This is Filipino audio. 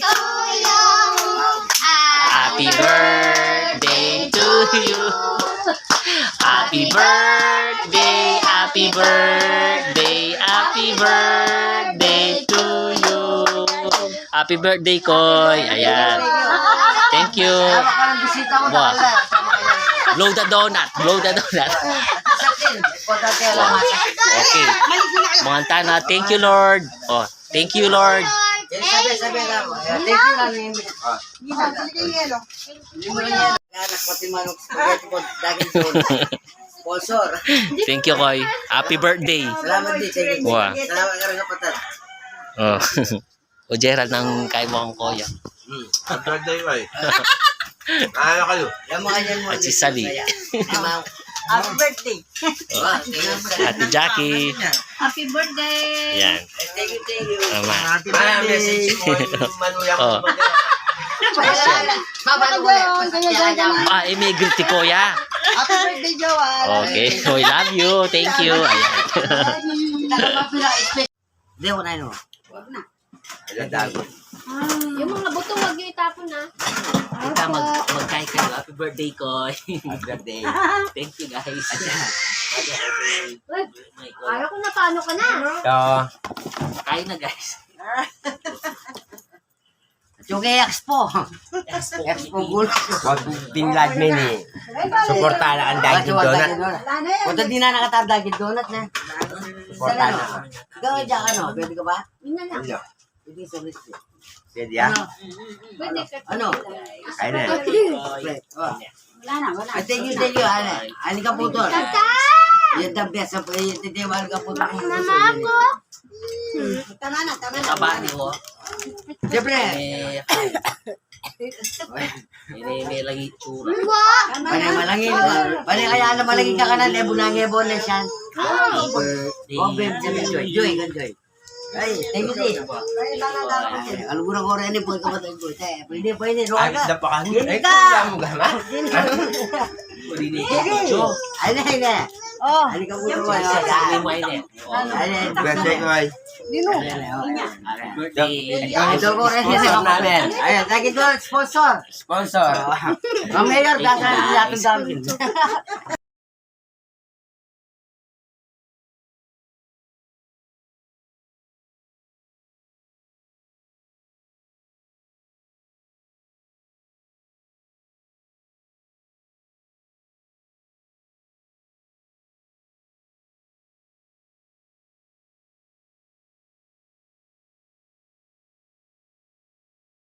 to you. Happy birthday to you. Happy birthday, happy birthday, happy birthday to you. Happy birthday, Koy. Ayan. Thank you. Wow. Blow the donut. Blow the donut. Okay. Mga tana, thank you, Lord. Oh, thank you, Lord. Sabi ka mo. Thank you lang. Sponsor. Thank you, Koy. Happy birthday. Salamat din. Thank you. Wow. Salamat ka rin kapatid. Oh. O Gerald ng kaibigan ko yan. Happy birthday, boy. Ano kayo? Yung mga yan mo. At si Sally. Happy birthday. Ate Jackie. Happy birthday. Yan. Thank you, thank you. Tama. Happy birthday. Manuya Oh. ko Babalo ko na. Ah, may greet si Kuya. Happy birthday, Joel. Okay. We love you. Thank you. Ayan. Hindi, wala yun. Wag na. Ayan, dago. Yung mga buto, wag yung itapon na. Kita magkain kayo. Happy birthday, Koy. Happy birthday. Thank you, guys. Ayaw ko na, paano ka na? Kain na, guys. Yung Expo. Expo Gold. Wag binlad men eh. Suportahan ang Dunkin' Donut. Kung di na nakatawag Dunkin' Donut na. Suportahan Sana, ako. gawin dyan ano, pwede ka ba? Yun na lang. Ano? Pwede sa list. Pwede ah. Pwede ka. Ano? Kain na. Wala na, wala. Thank you, ano? Ani ka po doon. Tata! Yan the best. Titiwala ka po doon. Mama ako. Tama na. Taba ni ko. Siyempre. May lagi tsura. Panay malangin. Panay kaya na malangin ka na. Lebo na ngebo na siya. Happy birthday. Problem siya. Joy. Ay, thank you, Di. Alam ko na ko rin po ka matay ko. Pwede. Ay, Roka. napakan. Hindi Ay, ka. kuya mo gama. Ay, na. Oh. Ani ka po doon. Sabi mo ayun eh. Birthday ko ay. Happy birthday. Ito ko rin siya namin. Ayan, thank you, sponsor. Sponsor. Ang mayor, baka natin dami.